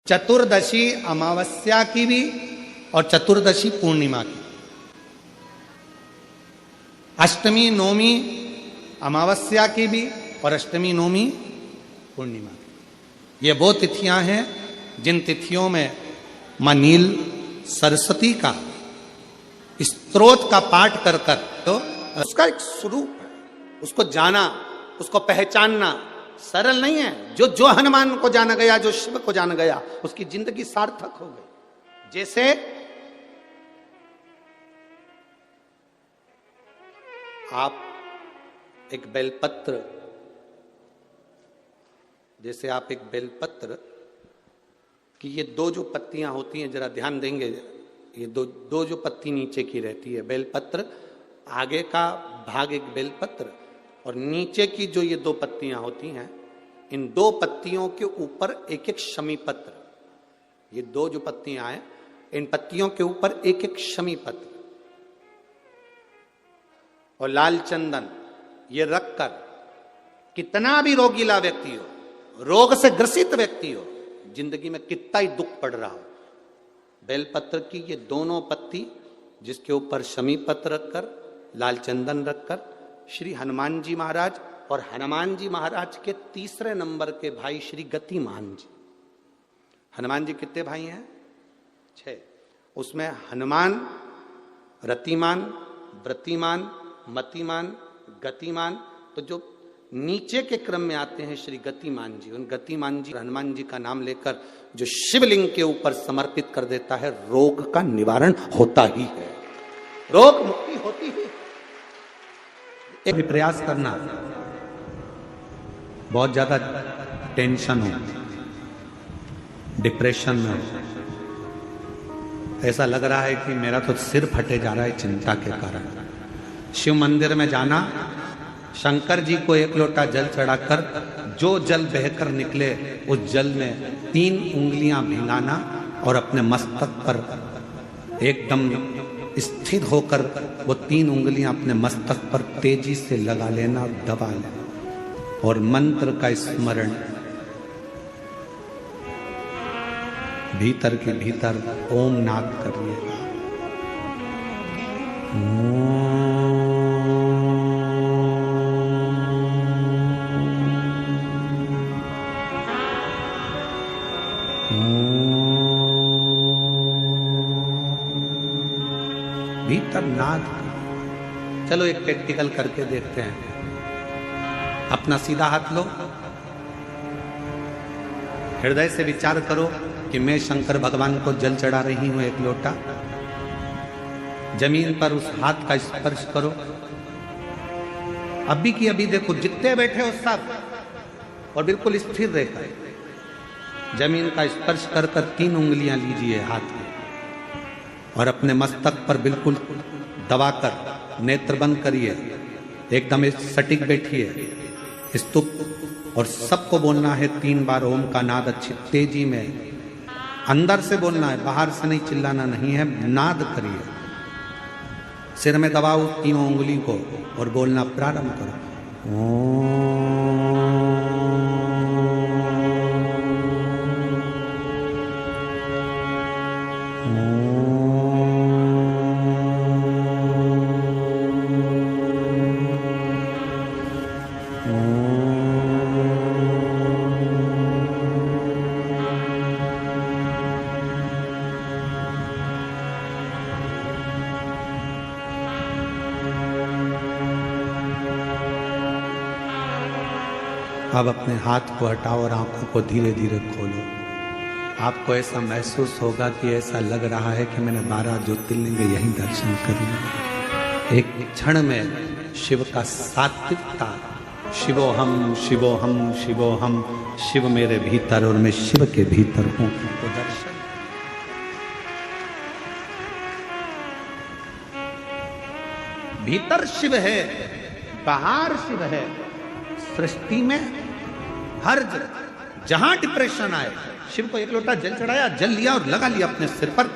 चतुर्दशी अमावस्या की भी और चतुर्दशी पूर्णिमा की। अष्टमी नौमी अमावस्या की भी और अष्टमी नौमी पूर्णिमा की। ये वो तिथियां हैं जिन तिथियों में मां नील सरस्वती का स्तोत्र का पाठ कर कर तो उसका एक स्वरूप है, उसको जाना, उसको पहचानना सरल नहीं है। जो हनुमान को जाना गया, जो शिव को जाना गया, उसकी जिंदगी सार्थक हो गई। जैसे आप एक बेलपत्र, जैसे आप एक बेलपत्र कि ये दो जो पत्तियां होती हैं, जरा ध्यान देंगे, ये दो जो पत्ती नीचे की रहती है बेलपत्र, आगे का भाग एक बेलपत्र और नीचे की जो ये दो पत्तियां होती हैं, इन दो पत्तियों के ऊपर एक एक शमी पत्र। ये दो जो पत्तियां हैं, इन पत्तियों के ऊपर एक एक शमी पत्र और लाल चंदन ये रखकर कितना भी रोगीला व्यक्ति हो, रोग से ग्रसित व्यक्ति हो, जिंदगी में कितना ही दुख पड़ रहा हो, बेलपत्र की ये दोनों पत्ती जिसके ऊपर शमी पत्र रखकर, लाल चंदन रखकर श्री हनुमान जी महाराज और हनुमान जी महाराज के तीसरे नंबर के भाई श्री गतिमान जी। हनुमान जी कितने भाई हैं? 6। उसमें हनुमान, रतिमान, व्रतिमान, मतिमान, गतिमान, तो जो नीचे के क्रम में आते हैं श्री गतिमान जी, उन गतिमान जी हनुमान जी का नाम लेकर जो शिवलिंग के ऊपर समर्पित कर देता है, रोग का निवारण होता ही है, रोग मुक्ति होती है। एक प्रयास करना, बहुत ज्यादा टेंशन हो, डिप्रेशन में हो, ऐसा लग रहा है कि मेरा तो सिर फटे जा रहा है चिंता के कारण, शिव मंदिर में जाना, शंकर जी को एक लोटा जल चढ़ाकर जो जल बहकर निकले उस जल में 3 उंगलियां भिंगाना और अपने मस्तक पर एकदम स्थिर होकर वो 3 उंगलियां अपने मस्तक पर तेजी से लगा लेना, दबा लेना और मंत्र का स्मरण भीतर के भीतर ओम नाद करिएगा। भीतर नाद। चलो एक प्रैक्टिकल करके देखते हैं। अपना सीधा हाथ लो, हृदय से विचार करो कि मैं शंकर भगवान को जल चढ़ा रही हूं एक लोटा। जमीन पर उस हाथ का स्पर्श करो। अभी की अभी देखो, जितने बैठे हो सब, और बिल्कुल स्थिर रहकर जमीन का स्पर्श कर कर 3 उंगलियां लीजिए हाथ में और अपने मस्तक पर बिल्कुल दबाकर नेत्र बंद करिए, एकदम सटीक बैठिए स्तुप, और सबको बोलना है 3 बार ओम का नाद अच्छी तेजी में, अंदर से बोलना है, बाहर से नहीं, चिल्लाना नहीं है, नाद करिए। सिर में दबाओ 3 उंगली को और बोलना प्रारंभ करो। अब अपने हाथ को हटाओ और आंखों को धीरे धीरे खोलो। आपको ऐसा महसूस होगा कि ऐसा लग रहा है कि मैंने 12 ज्योतिर्लिंग यहीं दर्शन कर लिए। एक क्षण में शिव का सात्विकता, शिवोहम शिवोहम शिवोहम, शिव मेरे भीतर और मैं शिव के भीतर हूं, तो दर्शन। भीतर शिव है, बाहर शिव है। सृष्टि में हर जहां डिप्रेशन आए, शिव को एक लोटा जल चढ़ाया, जल लिया और लगा लिया अपने सिर पर,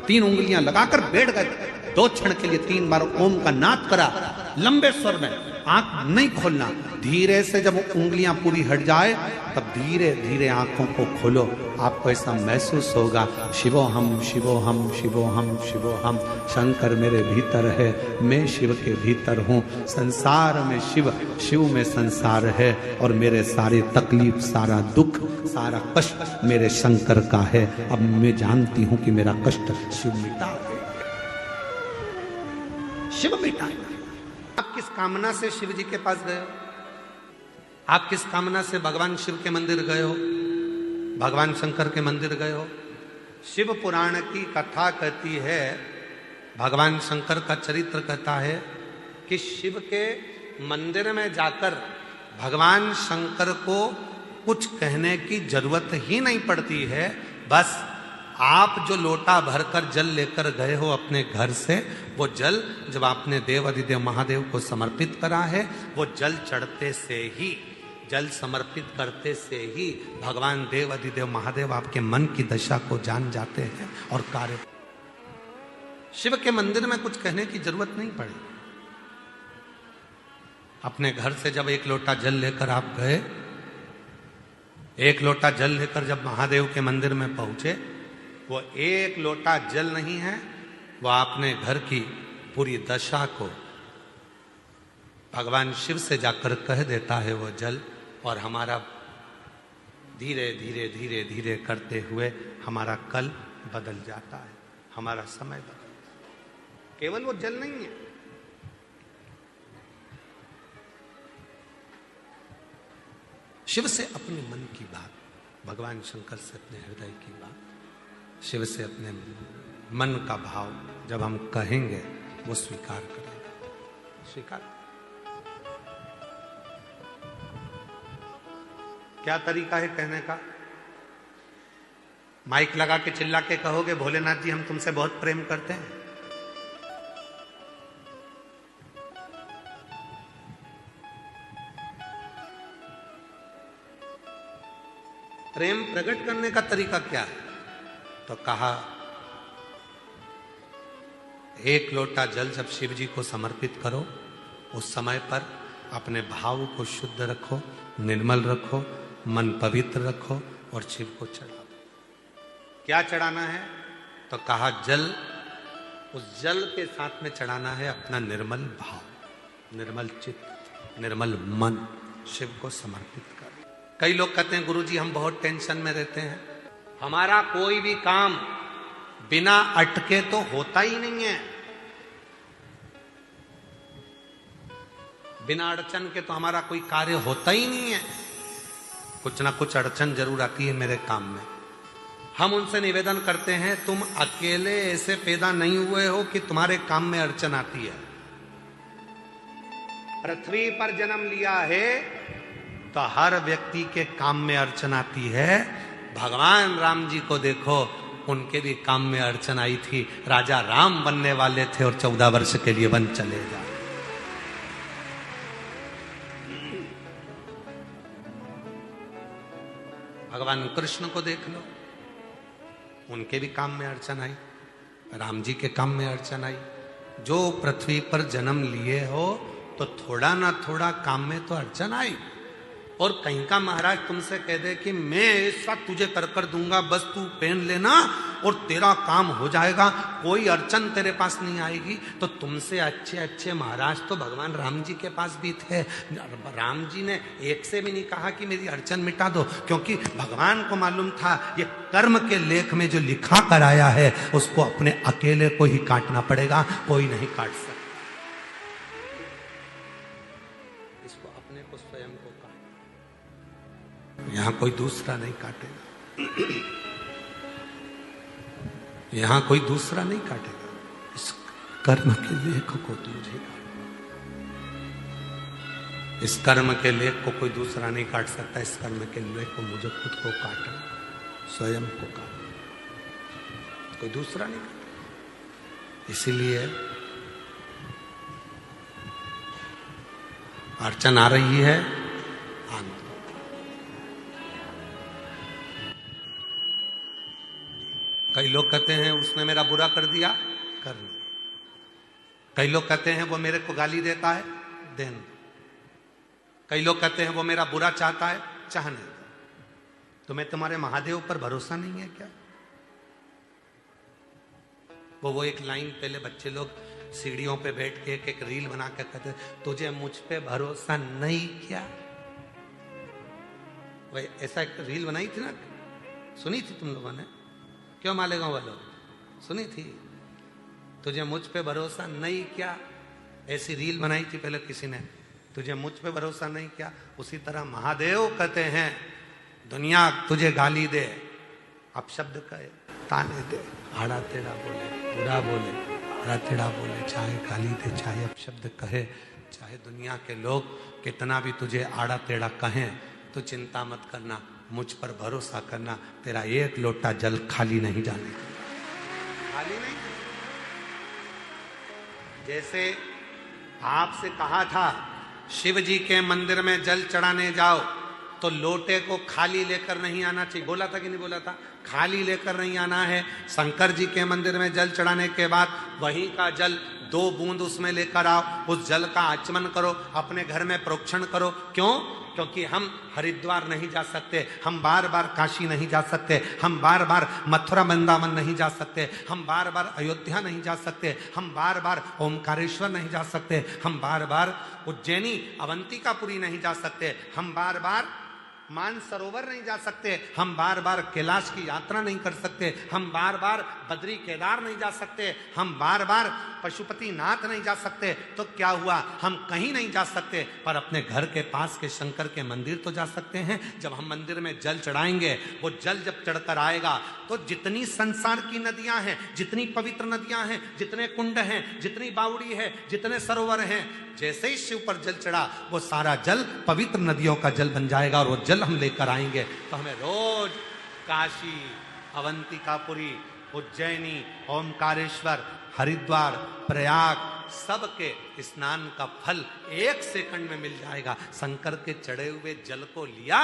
3 उंगलियां लगाकर बैठ गए। 2 क्षण के लिए 3 बार ओम का नाद करा लंबे स्वर में। आंख नहीं खोलना, धीरे से जब उंगलियां पूरी हट जाए तब धीरे धीरे आंखों को खोलो। आपको ऐसा महसूस होगा, शिवोहम शिवोहम शिवोहम शिवोहम, शंकर मेरे भीतर है, मैं शिव के भीतर हूँ, संसार में शिव, शिव में संसार है, और मेरे सारे तकलीफ, सारा दुख, सारा कष्ट मेरे शंकर का है। अब मैं जानती हूं कि मेरा कष्ट शिव मिटा दे, शिव मिटाएगा। आप किस कामना से शिव जी के पास गए हो? आप किस कामना से भगवान शिव के मंदिर गए हो, भगवान शंकर के मंदिर गए हो? शिव पुराण की कथा कहती है, भगवान शंकर का चरित्र कहता है कि शिव के मंदिर में जाकर भगवान शंकर को कुछ कहने की जरूरत ही नहीं पड़ती है। बस आप जो लोटा भरकर जल लेकर गए हो अपने घर से, वो जल जब आपने देव अधिदेव महादेव को समर्पित करा है, वो जल चढ़ते से ही, जल समर्पित करते से ही भगवान देव अधिदेव महादेव आपके मन की दशा को जान जाते हैं और कार्य। शिव के मंदिर में कुछ कहने की जरूरत नहीं पड़ी। अपने घर से जब एक लोटा जल लेकर आप गए, एक लोटा जल लेकर जब महादेव के मंदिर में पहुंचे, वो एक लोटा जल नहीं है, वो आपने घर की पूरी दशा को भगवान शिव से जाकर कह देता है वो जल, और हमारा धीरे धीरे धीरे धीरे करते हुए हमारा कल बदल जाता है, हमारा समय बदल जाता है। केवल वो जल नहीं है, शिव से अपने मन की बात, भगवान शंकर से अपने हृदय की बात, शिव से अपने मन का भाव जब हम कहेंगे, वो स्वीकार करेगा। स्वीकार। क्या तरीका है कहने का? माइक लगा के चिल्ला के कहोगे, भोलेनाथ जी हम तुमसे बहुत प्रेम करते हैं? प्रेम प्रकट करने का तरीका क्या है? तो कहा, एक लोटा जल जब शिव जी को समर्पित करो, उस समय पर अपने भाव को शुद्ध रखो, निर्मल रखो, मन पवित्र रखो और शिव को चढ़ा दो। क्या चढ़ाना है? तो कहा जल, उस जल के साथ में चढ़ाना है अपना निर्मल भाव, निर्मल चित्त, निर्मल मन, शिव को समर्पित कर। कई लोग कहते हैं गुरुजी हम बहुत टेंशन में रहते हैं, हमारा कोई भी काम बिना अटके तो होता ही नहीं है, बिना अड़चन के तो हमारा कोई कार्य होता ही नहीं है, कुछ ना कुछ अड़चन जरूर आती है मेरे काम में। हम उनसे निवेदन करते हैं, तुम अकेले ऐसे पैदा नहीं हुए हो कि तुम्हारे काम में अड़चन आती है। पृथ्वी पर जन्म लिया है तो हर व्यक्ति के काम में अड़चन आती है। भगवान राम जी को देखो, उनके भी काम में अड़चन आई थी। राजा राम बनने वाले थे और 14 वर्ष के लिए वन चले जाए। भगवान कृष्ण को देख लो, उनके भी काम में अड़चन आई, राम जी के काम में अड़चन आई। जो पृथ्वी पर जन्म लिए हो तो थोड़ा ना थोड़ा काम में तो अड़चन आई। और कहीं का महाराज तुमसे कह दे कि मैं ऐसा तुझे कर दूंगा, बस तू पहन लेना और तेरा काम हो जाएगा, कोई अड़चन तेरे पास नहीं आएगी, तो तुमसे अच्छे अच्छे महाराज तो भगवान राम जी के पास भी थे। राम जी ने एक से भी नहीं कहा कि मेरी अड़चन मिटा दो, क्योंकि भगवान को मालूम था ये कर्म के लेख में जो लिखा कर आया है उसको अपने अकेले को ही काटना पड़ेगा, कोई नहीं काट सकता। इसको अपने को स्वयं को काट, यहां कोई दूसरा नहीं काटेगा, यहां कोई दूसरा नहीं काटेगा। इस कर्म के लेख को तुझे काटना, इस कर्म के लेख को कोई दूसरा नहीं काट सकता। इस कर्म के लेख को मुझे खुद को काटना, स्वयं को काटना, कोई दूसरा नहीं काटेगा। इसीलिए अड़चन आ रही है, आना। कई लोग कहते हैं उसने मेरा बुरा कर दिया, करना। कई लोग कहते हैं वो मेरे को गाली देता है, देना। कई लोग कहते हैं वो मेरा बुरा चाहता है, चाहने दो। तुम्हें तुम्हारे महादेव पर भरोसा नहीं है क्या? वो एक लाइन पहले बच्चे लोग सीढ़ियों पे बैठ के एक रील बना के कहते, तुझे मुझ पे भरोसा नहीं क्या? वही ऐसा एक रील बनाई थी ना, सुनी थी तुम लोगों ने? क्यों मालेगांव वालों, सुनी थी? तुझे मुझ पे भरोसा नहीं क्या, ऐसी रील बनाई थी पहले किसी ने, तुझे मुझ पे भरोसा नहीं क्या। उसी तरह महादेव कहते हैं दुनिया तुझे गाली दे, अपशब्द कहे, ताने दे, आड़ा टेढ़ा बोले, बुरा बोले, आड़ा टेढ़ा बोले, चाहे गाली दे, चाहे अपशब्द कहे, चाहे दुनिया के लोग कितना भी तुझे आड़ा टेढ़ा कहें, तो चिंता मत करना, मुझ पर भरोसा करना, तेरा एक लोटा जल खाली नहीं जाने, खाली नहीं। जैसे आपसे कहा था शिव जी के मंदिर में जल चढ़ाने जाओ तो लोटे को खाली लेकर नहीं आना चाहिए, बोला था कि नहीं बोला था? खाली लेकर नहीं आना है। शंकर जी के मंदिर में जल चढ़ाने के बाद वहीं का जल 2 बूंद उसमें लेकर आओ, उस जल का आचमन करो, अपने घर में प्रोक्षण करो। क्यों? क्योंकि हम हरिद्वार नहीं जा सकते, हम बार बार काशी नहीं जा सकते, हम बार बार मथुरा वृंदावन नहीं जा सकते, हम बार बार अयोध्या नहीं जा सकते, हम बार बार ओमकारेश्वर नहीं जा सकते, हम बार बार उज्जैनी अवंतिकापुरी नहीं जा सकते, हम बार बार मानसरोवर नहीं जा सकते, हम बार बार कैलाश की यात्रा नहीं कर सकते, हम बार बार बद्री केदार नहीं जा सकते, हम बार बार पशुपति नाथ नहीं जा सकते। तो क्या हुआ? हम कहीं नहीं जा सकते, पर अपने घर के पास के शंकर के मंदिर तो जा सकते हैं। जब हम मंदिर में जल चढ़ाएंगे, वो जल जब चढ़कर आएगा तो जितनी संसार की नदियां हैं, जितनी पवित्र नदियां हैं, जितने कुंड हैं, जितनी बावड़ी है, जितने सरोवर हैं, जैसे ही शिव पर जल चढ़ा वो सारा जल पवित्र नदियों का जल बन जाएगा और वो जल हम लेकर आएंगे। तो हमें रोज काशी, अवंतिकापुरी, उज्जैनी, ओमकारेश्वर, हरिद्वार, प्रयाग सबके स्नान का फल 1 सेकंड में मिल जाएगा। शंकर के चढ़े हुए जल को लिया,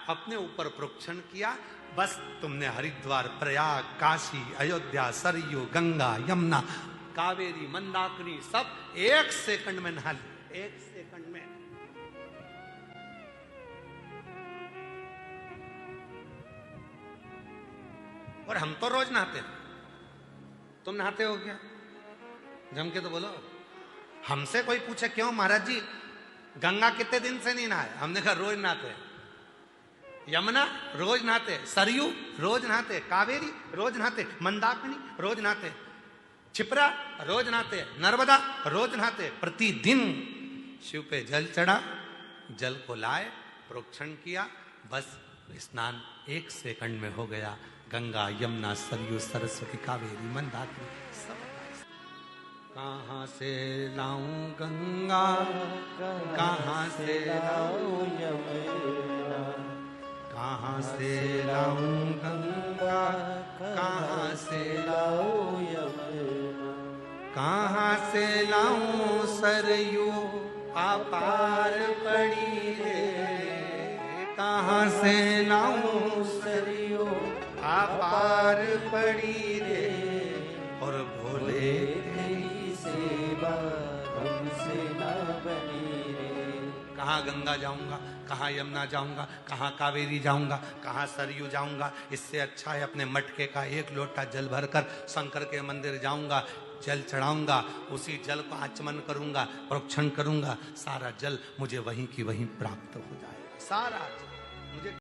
अपने ऊपर प्रोक्षण किया, बस तुमने हरिद्वार, प्रयाग, काशी, अयोध्या, सरयू, गंगा, यमुना, कावेरी, मंदाकिनी सब 1 सेकंड में नहा ली, 1 सेकंड में। और हम तो रोज नहाते हैं, तुम नहाते हो क्या? जम के तो बोलो। हमसे कोई पूछे क्यों महाराज जी गंगा कितने दिन से नहीं नहाए, हमने कहा रोज नहाते हैं। यमुना रोज नहाते, सरयू रोज नहाते, कावेरी रोज नहाते, मंदाकिनी रोज नहाते, छिपरा रोज नहाते, नर्मदा रोज नहाते। प्रतिदिन शिव पे जल चढ़ा, जल को लाए, प्रोक्षण किया, बस स्नान 1 सेकंड में हो गया। गंगा, यमुना, सरयू, सरस्वती, कावेरी, मंदाकिनी सब। कहाँ से लाऊं गंगा, कहाँ से लाऊं यमुना, कहाँ से लाऊं गंगा, कहाँ से लाऊं यमुना, कहाँ से लाऊं सरयू अपार पड़ी रे, कहाँ से लाऊं सरयू अपार पड़ी रे, और भोले तेरी सेवा हमसे ना बनी रे। कहाँ गंगा जाऊंगा, कहाँ यमुना जाऊंगा, कहाँ कावेरी जाऊंगा, कहाँ सरयू जाऊंगा? इससे अच्छा है अपने मटके का 1 लोटा जल भरकर शंकर के मंदिर जाऊंगा, जल चढ़ाऊंगा, उसी जल को आचमन करूंगा, प्रोक्षण करूंगा, सारा जल मुझे वहीं की वहीं प्राप्त हो जाएगा। सारा जल मुझे